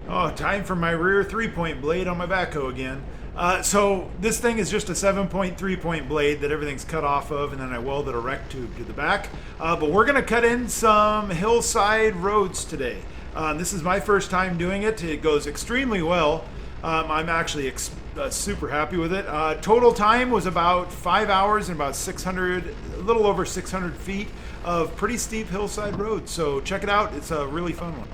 Oh, time for my rear 3-point blade on my backhoe again. So this thing is just a 7.3-point blade that everything's cut off of, and then I welded a rec tube to the back. But we're gonna cut in some hillside roads today. This is my first time doing it. It goes extremely well. I'm actually super happy with it. Total time was about 5 hours and about 600, a little over 600 feet of pretty steep hillside roads. So check it out. It's a really fun one.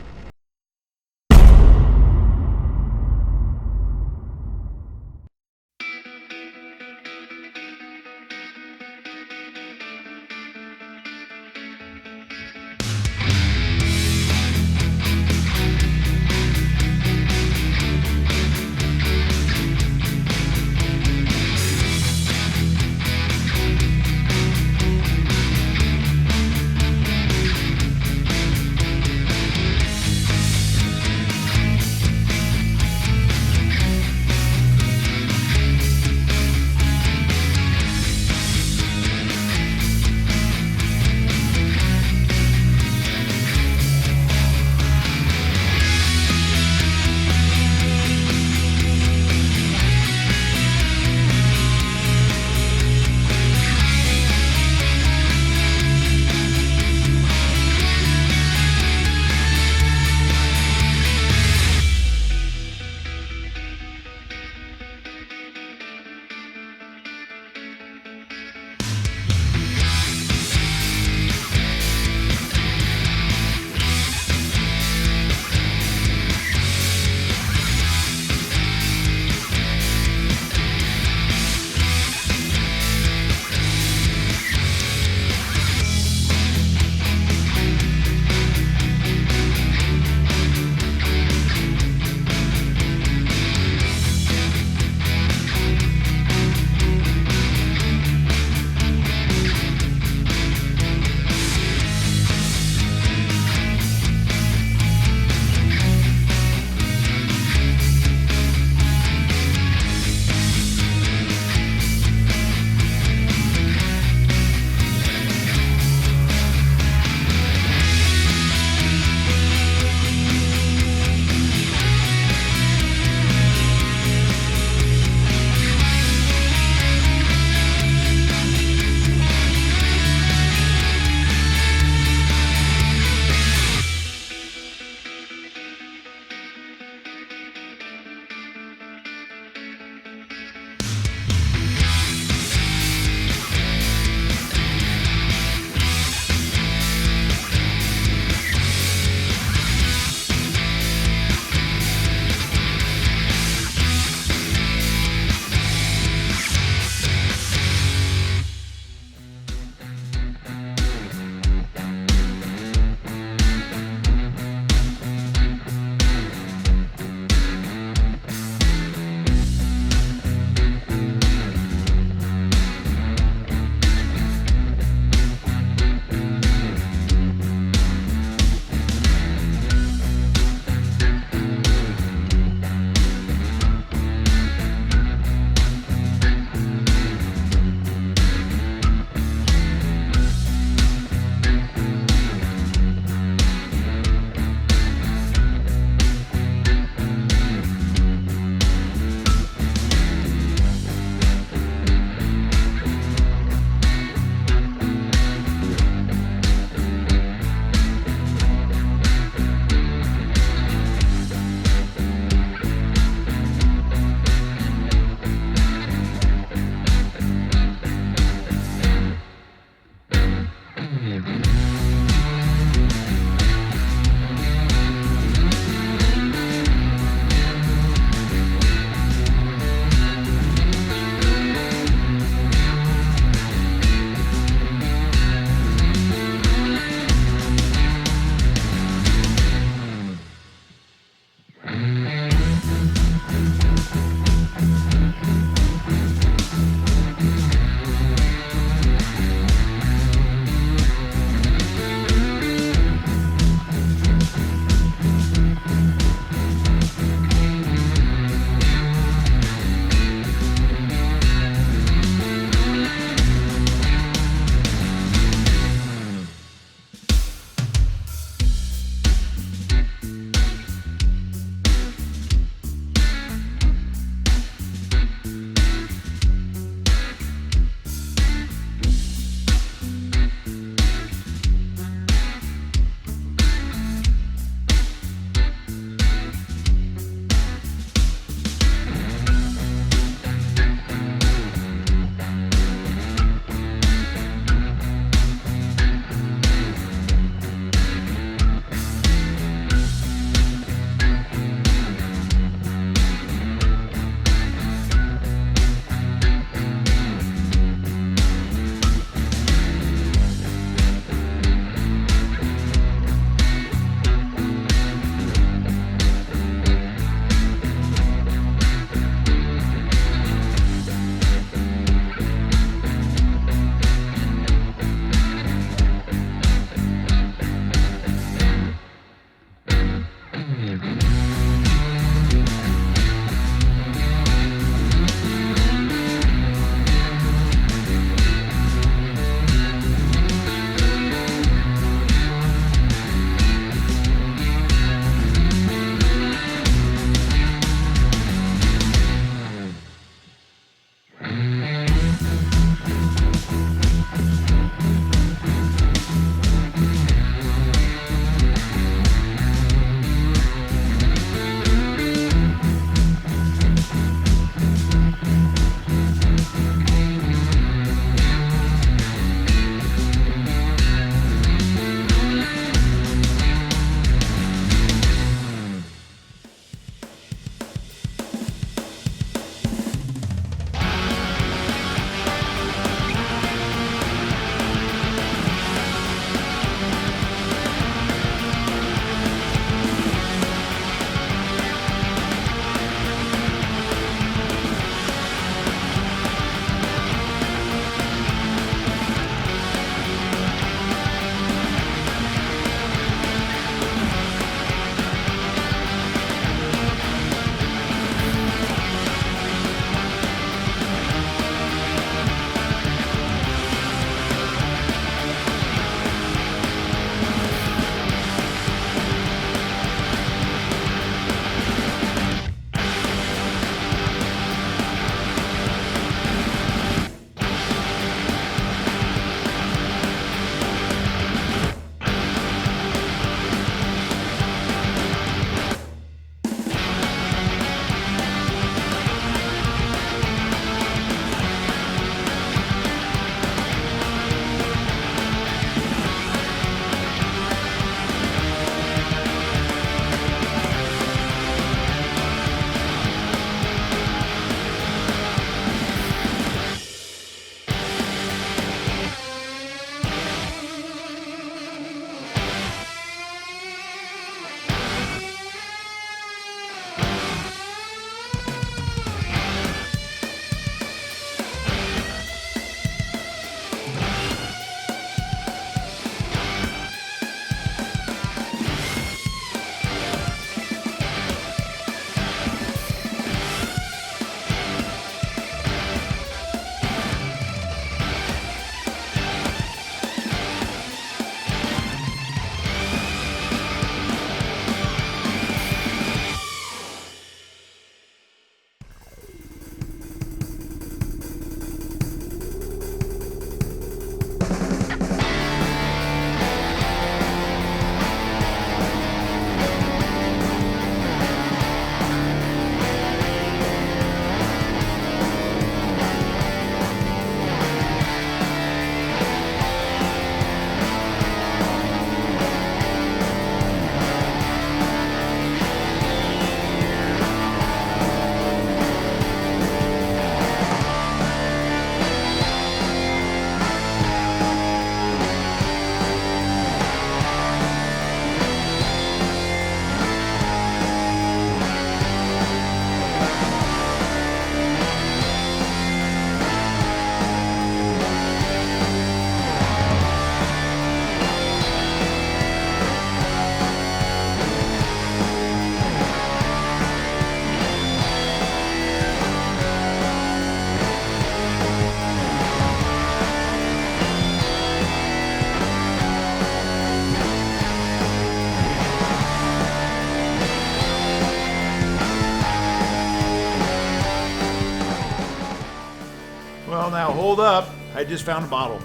now hold up. I just found a bottle.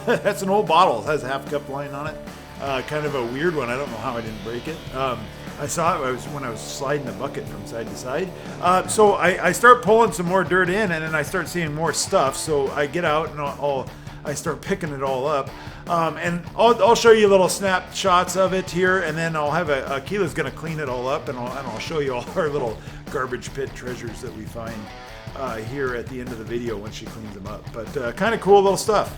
That's an old bottle. It has a half cup line on it. Kind of a weird one. I don't know how I didn't break it. I saw it when I was sliding the bucket from side to side. So I start pulling some more dirt in, and then I start seeing more stuff. So I get out and I start picking it all up. And I'll show you little snapshots of it here, and then I'll have Keela's going to clean it all up, and I'll show you all our little garbage pit treasures that we find here at the end of the video when she cleans them up. But kind of cool little stuff.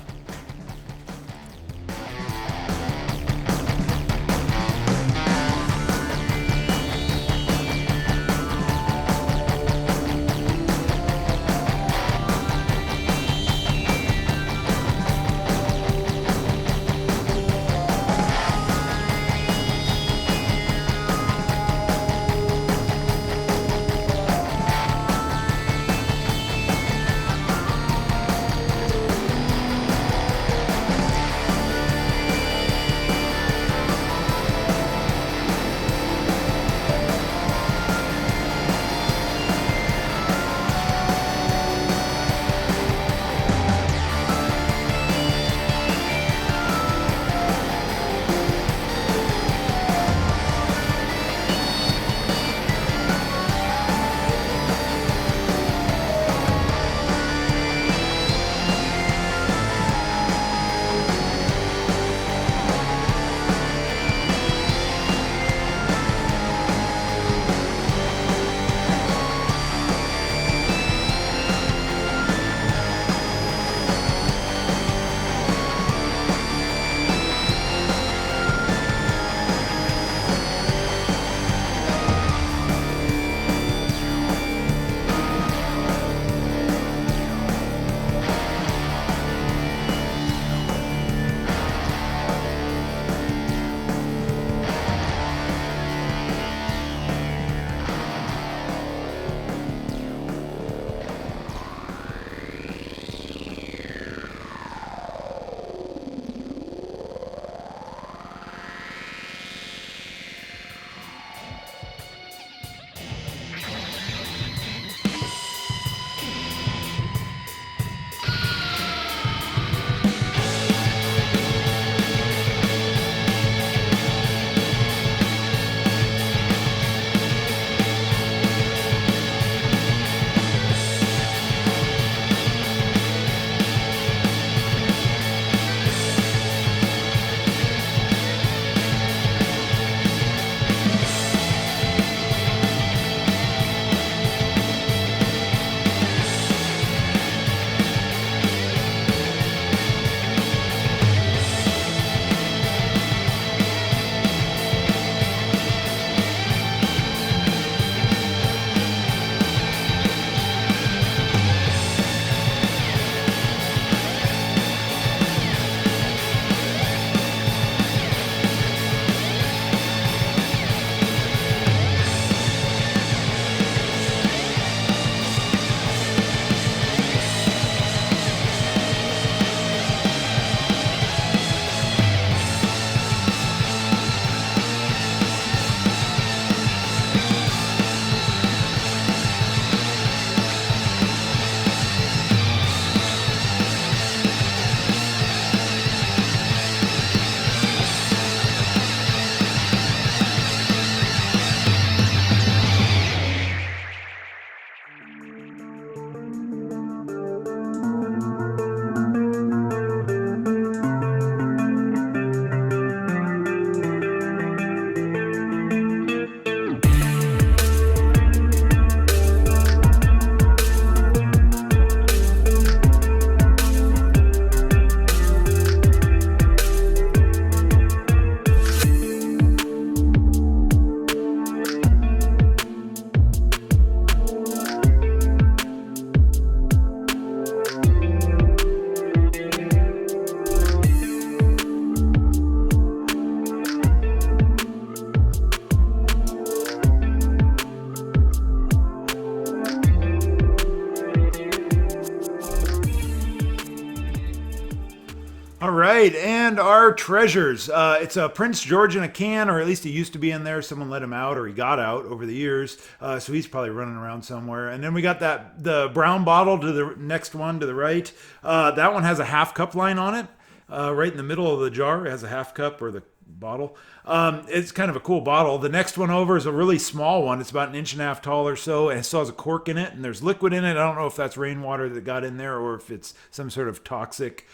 right, and our treasures. It's a Prince George in a can, or at least he used to be in there. Someone let him out, or he got out over the years. So he's probably running around somewhere. And then we got the brown bottle to the next one to the right. That one has a half cup line on it. Right in the middle of the jar, it has a half cup or the bottle. It's kind of a cool bottle. The next one over is a really small one. It's about 1.5 inches tall or so, and it still has a cork in it, and there's liquid in it. I don't know if that's rainwater that got in there or if it's some sort of toxic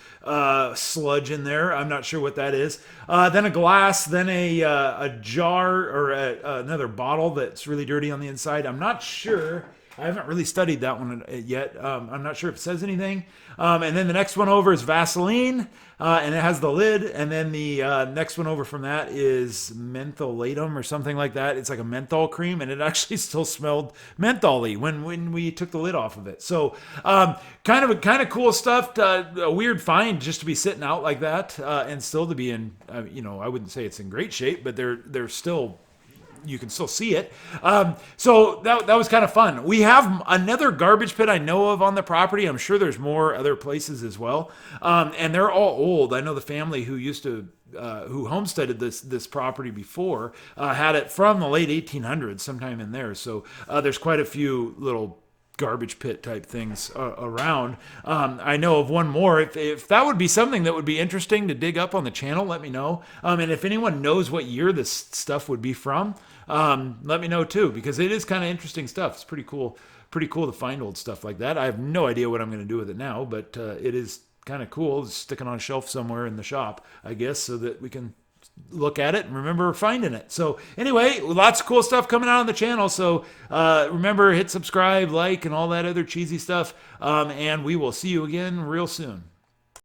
sludge in there. I'm not sure what that is. Then a glass, then a jar or another bottle that's really dirty on the inside. I'm not sure. I haven't really studied that one yet. I'm not sure if it says anything. And then the next one over is Vaseline, and it has the lid. And then the next one over from that is metholatum or something like that. It's like a menthol cream, and it actually still smelled mentholy when we took the lid off of it. So kind of cool stuff. A weird find just to be sitting out like that, and still to be in. I wouldn't say it's in great shape, but they're still. You can still see it. So that was kind of fun. We have another garbage pit I know of on the property. I'm sure there's more other places as well. And they're all old. I know the family who used to who homesteaded this property before had it from the late 1800s, sometime in there. So there's quite a few little garbage pit type things around. I know of one more. If that would be something that would be interesting to dig up on the channel, let me know. And if anyone knows what year this stuff would be from, let me know too, because it is kind of interesting stuff. It's pretty cool to find old stuff like that. I have no idea what I'm going to do with it now, but it is kind of cool. It's sticking on a shelf somewhere in the shop, I guess, so that we can look at it and remember finding it. So anyway, lots of cool stuff coming out on the channel. So remember, hit subscribe, like, and all that other cheesy stuff. And we will see you again real soon.